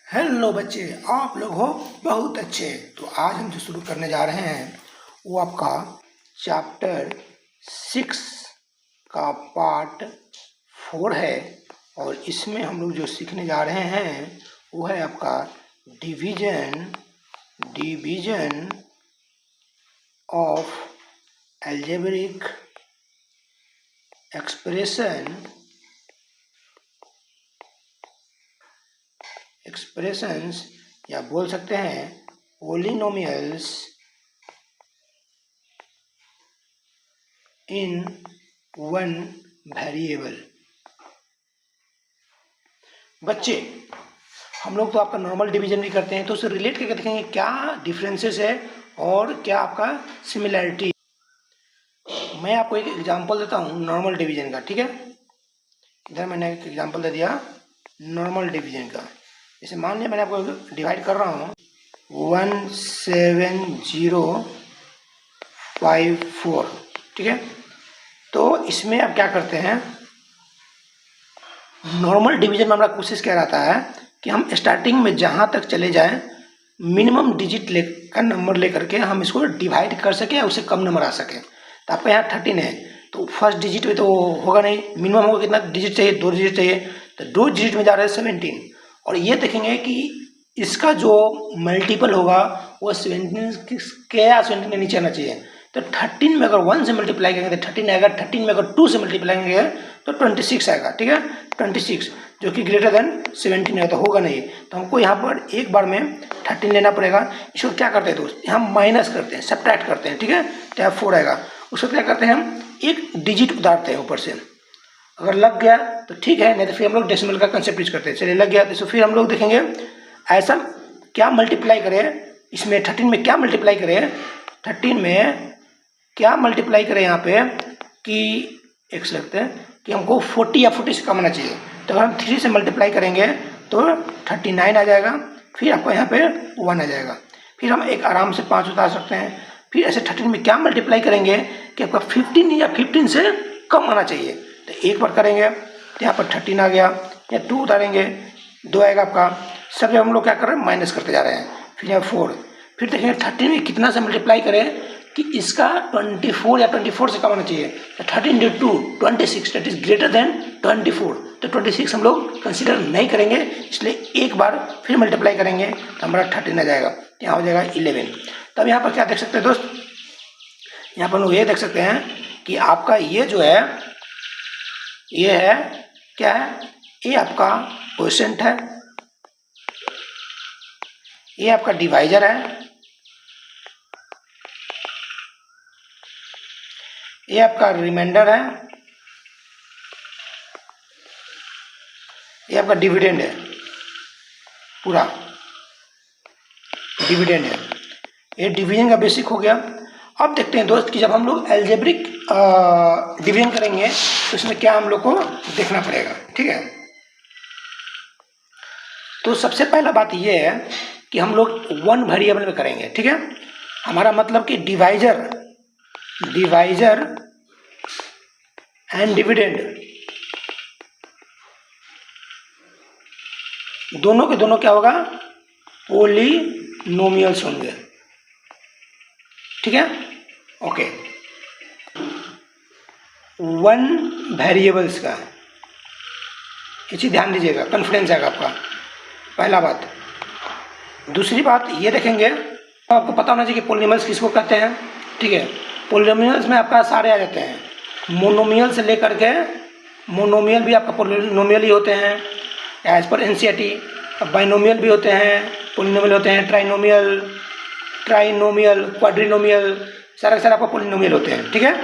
Hello बच्चे, आप लोग हो बहुत अच्छे। तो आज हम जो शुरू करने जा रहे हैं वो आपका चैप्टर 6 का पार्ट 4 है। और इसमें हम लोग जो सीखने जा रहे हैं वो है आपका डिवीजन ऑफ अलजेब्रिक एक्सप्रेशंस या बोल सकते हैं पोलिनोमियल्स इन वन वेरिएबल। बच्चे, हम लोग तो आपका नॉर्मल डिवीजन भी करते हैं, तो उससे रिलेट करके देखेंगे क्या डिफरेंसेस है और क्या आपका सिमिलैरिटी। मैं आपको एक एग्जांपल देता हूँ नॉर्मल डिवीजन का, ठीक है। इधर मैंने एक एग्जांपल दे दिया नॉर्मल डिवीजन का। जैसे मान लिया मैंने आपको डिवाइड कर रहा हूँ 17054, ठीक है। तो इसमें अब क्या करते हैं, नॉर्मल डिवीजन में हमारा कोशिश क्या रहता है कि हम स्टार्टिंग में जहाँ तक चले जाएं मिनिमम डिजिट का नंबर लेकर के हम इसको डिवाइड कर सकें, उससे कम नंबर आ सके। तो आपका यहाँ 13 है, तो फर्स्ट डिजिट में तो होगा नहीं, मिनिमम होगा कितना डिजिट चाहिए, 2 डिजिट चाहिए। तो 2 डिजिट में जा रहा है 17। और ये देखेंगे कि इसका जो मल्टीपल होगा वो 17 के नीचे आना चाहिए। तो 13 में अगर 1 से मल्टीप्लाई करेंगे तो 13 आएगा, 13 में अगर 2 से मल्टीप्लाई करेंगे तो 26 आएगा, ठीक है। 26 जो कि ग्रेटर देन 17 है, तो होगा नहीं। तो हमको यहाँ पर एक बार में 13 लेना पड़ेगा। इसको क्या करते हैं दोस्त, यहाँ माइनस करते हैं, सब्ट्रैक्ट करते हैं, ठीक है। तो यहाँ 4 आएगा। उसको क्या करते हैं, हम एक डिजिट उतारते हैं ऊपर से। अगर लग गया तो ठीक है, नहीं तो फिर हम लोग डेसिमल का कंसेप्ट यूज करते हैं। चलिए लग गया तो फिर हम लोग देखेंगे ऐसा क्या मल्टीप्लाई करें इसमें, 13 में क्या मल्टीप्लाई करें, 13 में क्या मल्टीप्लाई करें यहाँ पे कि एक्स लगते हैं कि हमको 40 या 40 से कम आना चाहिए। तो अगर हम 3 से मल्टीप्लाई करेंगे तो 39 आ जाएगा, फिर आपको यहाँ पे 1 आ जाएगा। फिर हम एक आराम से 5 उतार सकते हैं। फिर ऐसे 13 में क्या मल्टीप्लाई करेंगे कि आपका 15 या 15 से कम आना चाहिए। तो एक बार करेंगे तो यहाँ पर 13 आ गया, या 2 उतारेंगे 2 आएगा आपका। सब जब हम लोग क्या कर रहे हैं माइनस करते जा रहे हैं। फिर यहाँ 4, फिर देखेंगे 13 में कितना से मल्टीप्लाई करें कि इसका 24 या 24 से कम आना चाहिए। तो 13 × 2 26, दैट इज ग्रेटर देन 24। तो 26 हम लोग कंसिडर नहीं करेंगे, इसलिए एक बार फिर मल्टीप्लाई करेंगे तो हमारा 13 आ जाएगा, यहाँ हो जाएगा 11। तब यहाँ पर क्या देख सकते हैं दोस्त, यहाँ पर लोग ये देख सकते हैं कि आपका ये जो है ये है क्या है, ये आपका क्वोशिएंट है, ये आपका डिवाइजर है, ये आपका रिमाइंडर है, ये आपका डिविडेंड है, पूरा डिविडेंड है। ये डिवीजन का बेसिक हो गया। अब देखते हैं दोस्त कि जब हम लोग अलजेब्रिक डिवीजन करेंगे तो इसमें क्या हम लोग को देखना पड़ेगा, ठीक है। तो सबसे पहला बात ये है कि हम लोग 1 वेरिएबल में करेंगे, ठीक है। हमारा मतलब कि डिवाइजर एंड डिविडेंड दोनों के दोनों क्या होगा, पोलिनोमियल्स होंगे, ठीक है। ओके, 1 वेरिएबल्स का ये चीज ध्यान दीजिएगा, कॉन्फिडेंस आएगा आपका, पहला बात। दूसरी बात ये देखेंगे, आपको पता होना चाहिए कि पोलिनोमियल्स किसको कहते हैं, ठीक है। पोलिनोमियल्स में आपका सारे आ जाते हैं, मोनोमियल से लेकर के, मोनोमियल भी आपका पोलिनोमियल ही होते हैं एज पर एनसीईआरटी। बाइनोमियल भी होते हैं, पोलिनोमियल होते हैं, ट्राइनोमियल, क्वाड्रिनोमियल, सारे सारे आपका पोलिनोमियल होते हैं, ठीक है।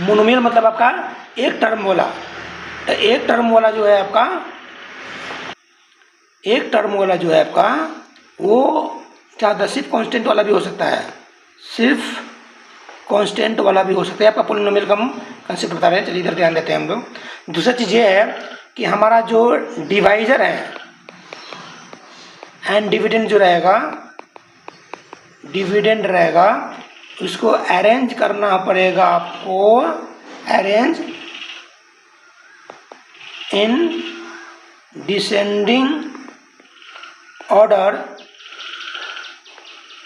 मोनोमियल मतलब आपका एक टर्म वाला, तो एक टर्म वाला जो है आपका वो क्या होता है, सिर्फ कांस्टेंट वाला भी हो सकता है, आपका पोलिनोमियल का हम कंसेप्ट बता रहे हैं। चलिए इधर ध्यान देते हैं हम लोग। दूसरा चीज़ ये है कि हमारा जो डिवाइजर है एंड डिविडेंड जो रहेगा, उसको अरेंज करना पड़ेगा आपको, arrange in descending order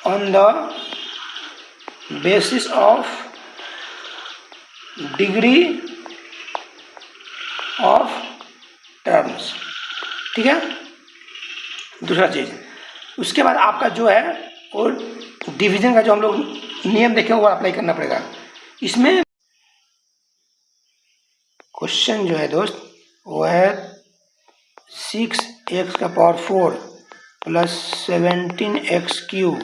on the basis of degree of terms. ठीक है, दूसरा चीज उसके बाद आपका जो है वो डिवीजन का जो हम लोग नियम देखे वो अप्लाई करना पड़ेगा। इसमें क्वेश्चन जो है दोस्त वो है 6x⁴ plus 17x³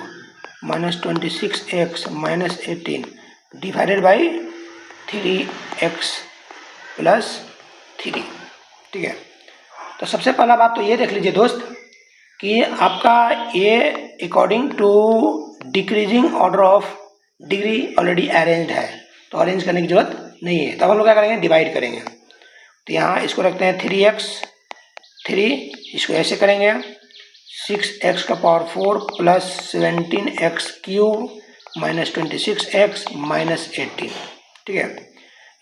minus 26x minus 18 divided by 3x plus 3। ठीक है, तो सबसे पहला बात तो ये देख लीजिए दोस्त कि आपका ये according to decreasing order of degree already arranged है, तो अरेंज करने की जरूरत नहीं है। तब हम लोग क्या करेंगे, डिवाइड करेंगे। तो यहाँ इसको रखते हैं 3x3, इसको ऐसे करेंगे 6x⁴ plus 17x³ minus 26x minus 18। ठीक है,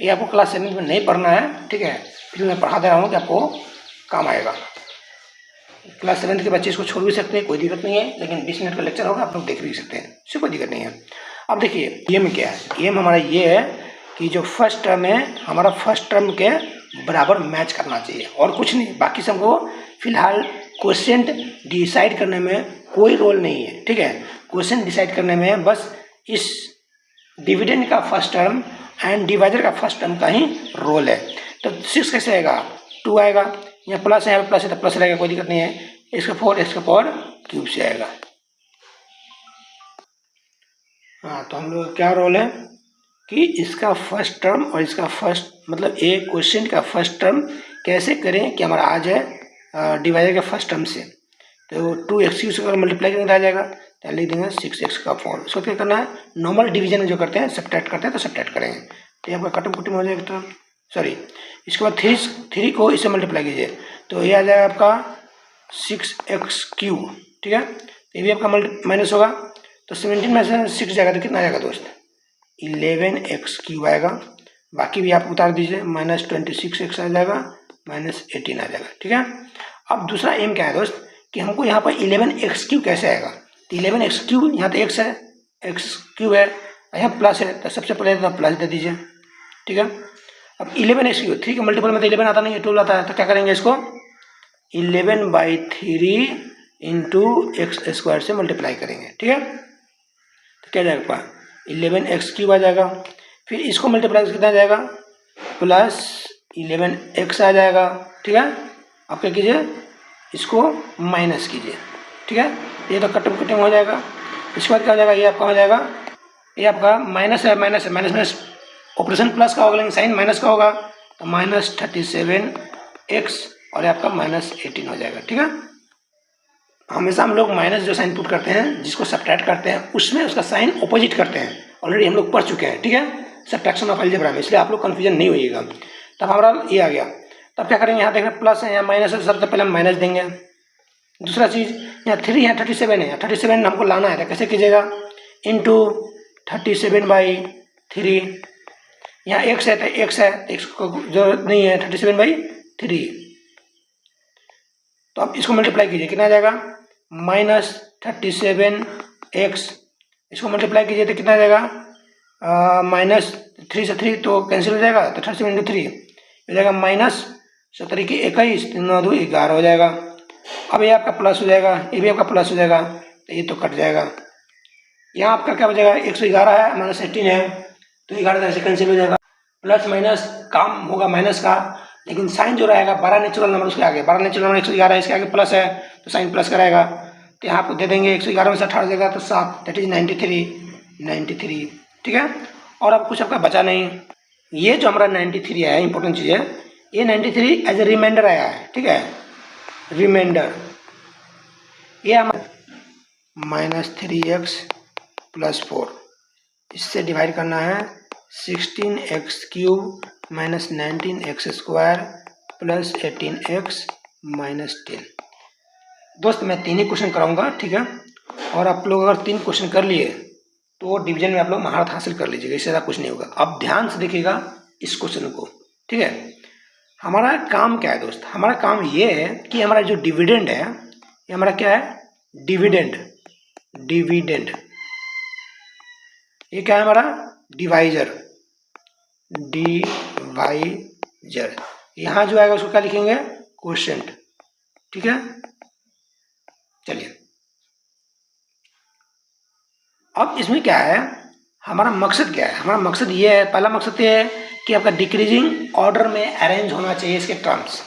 ये आपको क्लास 7 में नहीं पढ़ना है। ठीक है, फिर मैं पढ़ा दे रहा हूँ कि आपको काम आएगा। क्लास 7 के बच्चे इसको छोड़ भी सकते हैं, कोई दिक्कत नहीं है, लेकिन 20 मिनट का लेक्चर होगा, आप लोग देख भी सकते हैं, इससे कोई दिक्कत नहीं है। अब देखिए ये में क्या है, ये में हमारा ये है कि जो फर्स्ट टर्म है हमारा फर्स्ट टर्म के बराबर मैच करना चाहिए और कुछ नहीं। बाकी सबको फिलहाल क्वेश्चन डिसाइड करने में कोई रोल नहीं है। ठीक है, क्वेश्चन डिसाइड करने में बस इस डिविडेंड का फर्स्ट टर्म एंड डिवाइडर का फर्स्ट टर्म का ही रोल है। तो 6 कैसे आएगा, 2 आएगा, यहाँ प्लस है, प्लस है तो प्लस रहेगा, कोई दिक्कत नहीं है। इसका 4 x³ से आएगा। हाँ, तो हम लोग क्या रोल है कि इसका फर्स्ट टर्म और इसका फर्स्ट मतलब एक क्वेश्चन का फर्स्ट टर्म कैसे करें कि हमारा आ जाए डिवाइडर के फर्स्ट टर्म से। तो 2x³ से अगर मल्टीप्लाई करेंगे तो आ जाएगा, तो लिख देंगे 6x⁴। इसको क्या करना है, नॉर्मल डिवीजन जो करते हैं सब्ट्रैक्ट करते हैं तो सब्ट्रैक्ट करेंगे, तो यहाँ पर कटम कुटम हो जाएगा। तो सॉरी, इसके बाद 3 को इससे मल्टीप्लाई कीजिए तो ये आ जाएगा आपका 6x³। ठीक है, ये भी आपका माइनस होगा, तो 17 में से 6 जाएगा तो कितना आ जाएगा दोस्त, 11x³ आएगा। बाकी भी आप उतार दीजिए, माइनस 26x आ जाएगा, माइनस 18 आ जाएगा। ठीक है, अब दूसरा एम क्या है दोस्त कि हमको यहाँ पर 11x³ कैसे आएगा। तो 11x³ यहाँ तो x है, x³ है, यहाँ प्लस है, तो सबसे पहले तो प्लस दे दीजिए। ठीक है, अब 11x³ 3 के मल्टीपल में तो 11 आता नहीं है, 12 आता है, तो क्या करेंगे इसको 11/3 इंटू x² से मल्टीप्लाई करेंगे। ठीक है, तो क्या जाएगा 11x³ आ जाएगा, फिर इसको मल्टीप्लाई कितना आ जाएगा प्लस 11x आ जाएगा। ठीक है, आप क्या कीजिए इसको माइनस कीजिए। ठीक है, ये तो कटम कटम हो जाएगा। इसके बाद क्या हो जाएगा, ये आपका हो जाएगा, ये आपका माइनस है, माइनस है, माइनस माइनस ऑपरेशन प्लस का होगा लेकिन साइन माइनस का होगा, तो माइनस 37x और ये आपका माइनस 18 हो जाएगा। ठीक है, हमेशा हम लोग माइनस जो साइन पुट करते हैं जिसको सब्ट्रैक्ट करते हैं उसमें उसका साइन ऑपोजिट करते हैं, ऑलरेडी हम लोग पढ़ चुके हैं। ठीक है, सब्ट्रैक्शन ऑफ अलजेब्रा में, इसलिए आप लोग कन्फ्यूजन नहीं होइएगा। तब हमारा ये आ गया, तब क्या करेंगे, यहाँ देखना प्लस है, यहाँ माइनस है, सबसे पहले हम माइनस देंगे। दूसरा चीज़ यहाँ 3 यहाँ 37 है, 37 हमको लाना है, तो कैसे कीजिएगा, इंटू 37/3। यहाँ x है तो x है, x को जरूरत नहीं है, 37/3। तो अब इसको मल्टीप्लाई कीजिए, कितना आ जाएगा माइनस 37x। इसको मल्टीप्लाई कीजिए तो कितना आ जाएगा माइनस 3 से 3 तो कैंसिल हो जाएगा, तो 37/3 हो जाएगा माइनस 17 की 21, 9 2 11 हो जाएगा। अब ये आपका प्लस हो जाएगा, ये भी आपका प्लस हो जाएगा, तो ये तो कट जाएगा। यहाँ आपका क्या बचेगा, 111 है, माइनस 18 है, तो 11 से कैंसिल हो जाएगा। प्लस माइनस काम होगा माइनस का, लेकिन साइन जो रहेगा 12 नेचुरल नंबर उसके आगे, 12 नेचुरल नंबर 111 है, इसके आगे प्लस है तो साइन प्लस कराएगा। तो यहाँ आपको दे देंगे 111 में से 18 जाएगा तो 7, दैट इज 93। ठीक है, और अब कुछ आपका बचा नहीं। ये जो हमारा 93 है, इंपॉर्टेंट चीज़ है, ये 93 एज ए रिमाइंडर आया है। ठीक है, रिमाइंडर ये हमारा माइनस 3x प्लस 4, इससे डिवाइड करना है 16x³ minus 19x² plus 18x minus 10। दोस्त मैं 3 ही क्वेश्चन कराऊंगा। ठीक है, और आप लोग अगर 3 क्वेश्चन कर लिए तो डिवीजन में आप लोग महारत हासिल कर लीजिएगा, इससे ज़्यादा कुछ नहीं होगा। अब ध्यान से देखिएगा इस क्वेश्चन को। ठीक है, हमारा काम क्या है दोस्त, हमारा काम ये है कि हमारा जो डिविडेंड है ये हमारा क्या है, डिविडेंड, डिविडेंड, ये क्या है हमारा डिवाइजर, डिवाइजर, यहाँ जो आएगा उसको क्या लिखेंगे कोशेंट, ठीक है। चलिए अब इसमें क्या है, हमारा मकसद क्या है, हमारा मकसद ये है, पहला मकसद ये है कि आपका डिक्रीजिंग ऑर्डर में अरेंज होना चाहिए इसके टर्म्स,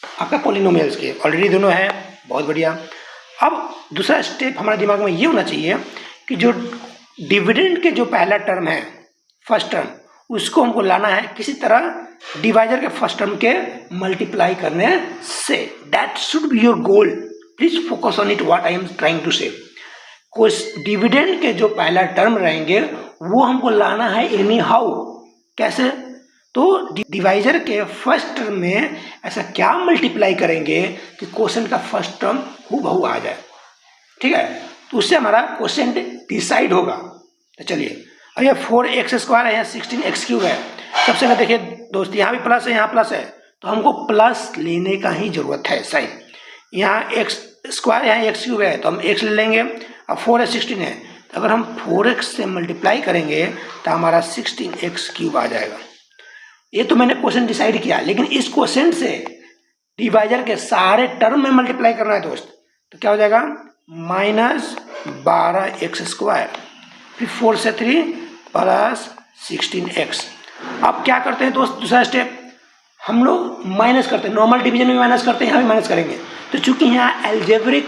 आपका पॉलिनोमियल्स के ऑलरेडी दोनों है, बहुत बढ़िया। अब दूसरा स्टेप हमारे दिमाग में ये होना चाहिए कि जो डिविडेंड के जो पहला टर्म है फर्स्ट टर्म, उसको हमको लाना है किसी तरह डिवाइजर के फर्स्ट टर्म के मल्टीप्लाई करने से। That should be your goal, please focus on it, what I am trying to say. कुछ डिविडेंड के जो पहला टर्म रहेंगे वो हमको लाना है एनी हाउ, कैसे, तो डिवाइजर के फर्स्ट टर्म में ऐसा क्या मल्टीप्लाई करेंगे कि क्वोशेंट का फर्स्ट टर्म हूबहू आ जाए, ठीक है। तो उससे हमारा क्वोशेंट डिसाइड होगा। तो चलिए अब ये 4x² है, यहाँ 16x³ है। सबसे पहले देखिए दोस्त, यहाँ भी प्लस है, यहाँ प्लस है, तो हमको प्लस लेने का ही जरूरत है साइन। यहाँ x², यहाँ x³ है, तो हम x ले लेंगे। अब 4 है, 16 है, तो अगर हम 4x से मल्टीप्लाई करेंगे तो हमारा 16x³ आ जाएगा। ये तो मैंने क्वेश्चन डिसाइड किया, लेकिन इस क्वेश्चन से डिवाइजर के सारे टर्म में मल्टीप्लाई करना है दोस्त, तो क्या हो जाएगा -12x², फिर 4 से 3 प्लस 16x। अब क्या करते हैं दोस्त, दूसरा स्टेप हम लोग माइनस करते हैं, नॉर्मल डिवीजन में माइनस करते हैं, यहाँ भी माइनस करेंगे। तो चूंकि यहाँ एल्जेब्रिक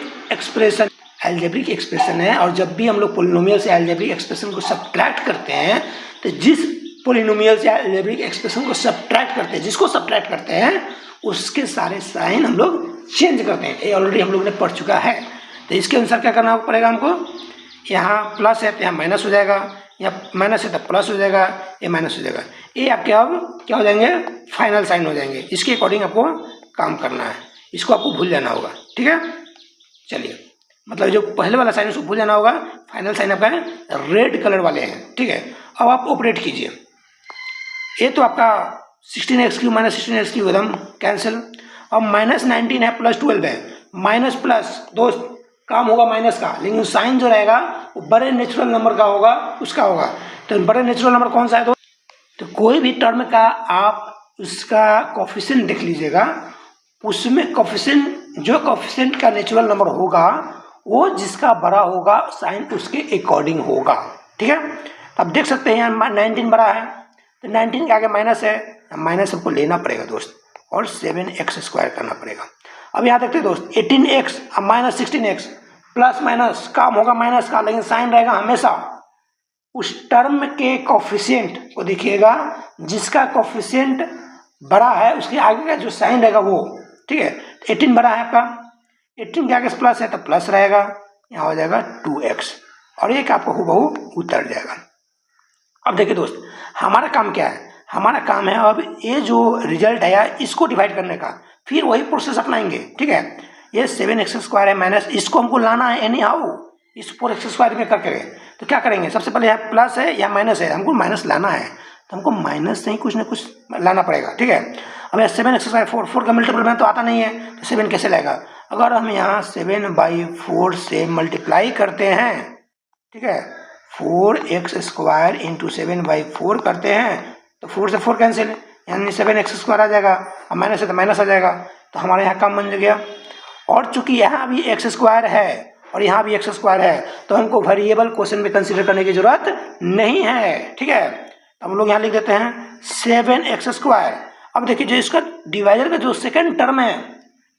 एक्सप्रेशन है, और जब भी हम लोग पोलिनोमियल से एल्जेब्रिक एक्सप्रेशन को सब्ट्रैक्ट करते हैं, तो जिस पोलिनोमियल से एल्जेब्रिक एक्सप्रेशन को सब्ट्रैक्ट करते हैं, जिसको सब्ट्रैक्ट करते हैं उसके सारे साइन हम लोग चेंज करते हैं। ये ऑलरेडी हम लोग ने पढ़ चुका है। तो इसके अनुसार क्या करना पड़ेगा हमको, यहाँ प्लस है तो यहाँ माइनस हो जाएगा, यहाँ माइनस है तो प्लस हो जाएगा, ये माइनस हो जाएगा। ये आपके अब क्या हो जाएंगे, फाइनल साइन हो जाएंगे। इसके अकॉर्डिंग आपको काम करना है, इसको आपको भूल जाना होगा, ठीक है। चलिए, मतलब जो पहले वाला साइन उसको भूल जाना होगा, फाइनल साइन आपका रेड कलर वाले हैं, ठीक है। अब आप ऑपरेट कीजिए, ये तो आपका 16x³ माइनस 16x³ एकदम कैंसिल। अब -19 है, +12 है, माइनस प्लस दोस्त काम होगा माइनस का, लेकिन साइन जो रहेगा वो बड़े नेचुरल नंबर का होगा, उसका होगा। तो बड़े नेचुरल नंबर कौन सा है दोस्त, तो कोई भी टर्म का आप उसका कोफिशिएंट देख लीजिएगा, उसमें कोफिशिएंट, जो कोफिशिएंट का नेचुरल नंबर होगा वो जिसका बड़ा होगा साइन उसके अकॉर्डिंग होगा, ठीक है। अब देख सकते हैं यहाँ 19 बड़ा है, तो 19 के आगे माइनस है, माइनस हमको लेना पड़ेगा दोस्त, और 7x² करना पड़ेगा। अब यहाँ देखते हैं दोस्त 18x अब माइनस 16x, प्लस माइनस काम होगा माइनस का, लेकिन साइन रहेगा हमेशा उस टर्म के कोफिशिएंट को देखिएगा, जिसका कोफिशिएंट बड़ा है उसके आगे का जो साइन रहेगा वो, ठीक है। 18 बड़ा है आपका, 18 के आगे प्लस है तो प्लस रहेगा, यहाँ हो जाएगा 2x, और ये आपको हूबहू उतर जाएगा। अब देखिए दोस्त, हमारा काम क्या है, हमारा काम है अब ये जो रिजल्ट है इसको डिवाइड करने का, फिर वही प्रोसेस अपनाएंगे, ठीक है। ये 7x² है माइनस, इसको हमको लाना है एनी हाउ इस 4x² में करके। तो क्या करेंगे, सबसे पहले यहाँ प्लस है या माइनस है, हमको माइनस लाना है, तो हमको माइनस से ही कुछ ना कुछ लाना पड़ेगा, ठीक है। अब यहाँ 7x² 4 का मल्टीपल में तो आता नहीं है, तो 7 कैसे लाएगा, अगर हम यहाँ 7/4 से मल्टीप्लाई करते हैं, ठीक है, 4x² इंटू 7/4 करते हैं, तो 4 से 4 कैंसिल, यानी 7x² आ जाएगा, अब माइनस है तो माइनस आ जाएगा, तो हमारे यहाँ काम बन गया। और चूंकि यहाँ भी x² है और यहाँ भी x² है, तो हमको वेरिएबल क्वेश्चन में कंसीडर करने की जरूरत नहीं है, ठीक है। तो हम लोग यहाँ लिख देते हैं 7x²। अब देखिए जो इसका डिवाइजर का जो सेकंड टर्म है,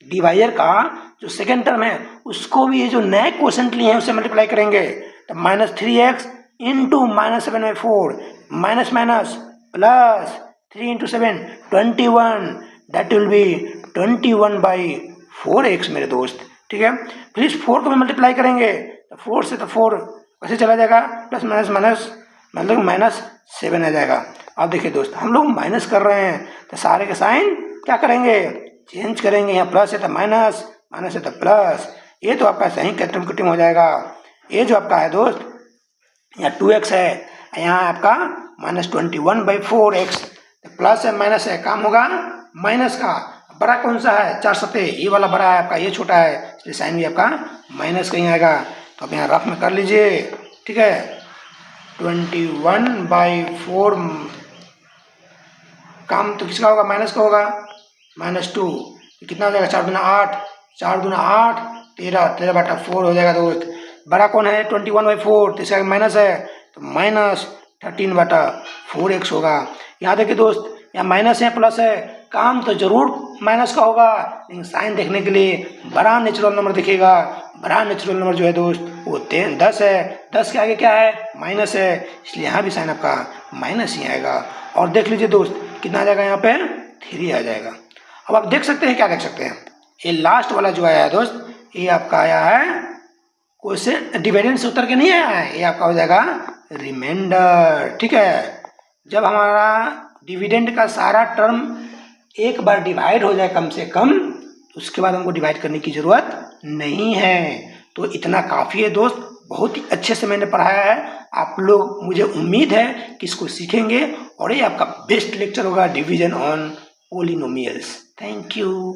डिवाइजर का जो सेकंड टर्म है उसको भी ये जो नए क्वोशेंट लिए हैं उससे मल्टीप्लाई करेंगे, तो -3x into -7/4 minus minus plus 3 into 7 21, that will be 21/4x मेरे दोस्त, ठीक है। फिर इस 4 को भी मल्टीप्लाई करेंगे, तो 4 से तो 4 वैसे चला जाएगा, प्लस माइनस माइनस मतलब -7 आ जाएगा। अब देखिए दोस्त, हम लोग माइनस कर रहे हैं तो सारे के साइन क्या करेंगे, चेंज करेंगे, यहाँ प्लस है तो माइनस, माइनस है तो प्लस, ये तो आपका सही कटिंग हो जाएगा। ये जो आपका है दोस्त, यहाँ 2x है, यहाँ आपका -21/4x, तो प्लस है माइनस है, काम होगा माइनस का, बड़ा कौन सा है, 4 सत्ते, ये वाला बड़ा है आपका, ये छोटा है, इसलिए साइन भी आपका माइनस कहीं आएगा। तो आप यहाँ रफ में कर लीजिए, ठीक है। 21/4 काम तो किसका होगा, माइनस का होगा, -2, कितना हो जाएगा, 4 दूना 8, 4 दूना 8, 13, 13/4 हो जाएगा दोस्त। बड़ा कौन है, 21/4, तो इसका माइनस है, तो -13/4x होगा। यहाँ देखिए दोस्त, यहाँ माइनस है प्लस है, काम तो जरूर माइनस का होगा, लेकिन साइन देखने के लिए बड़ा नेचुरल नंबर दिखेगा। बड़ा नेचुरल नंबर जो है दोस्त वो 10 है, 10 के आगे क्या है, माइनस है, इसलिए यहाँ भी साइन आपका माइनस ही आएगा। और देख लीजिए दोस्त कितना आ जाएगा, यहाँ पे 3 आ जाएगा। अब आप देख सकते हैं, क्या देख सकते हैं, ये लास्ट वाला जो आया है दोस्त, ये आपका आया है क्वेश्चन डिविडेंड से उतर के नहीं आया है, ये आपका हो जाएगा रिमाइंडर, ठीक है। जब हमारा डिविडेंड का सारा टर्म एक बार डिवाइड हो जाए कम से कम, उसके बाद हमको डिवाइड करने की जरूरत नहीं है। तो इतना काफ़ी है दोस्त, बहुत ही अच्छे से मैंने पढ़ाया है। आप लोग, मुझे उम्मीद है कि इसको सीखेंगे और ये आपका बेस्ट लेक्चर होगा, division on polynomials. Thank you.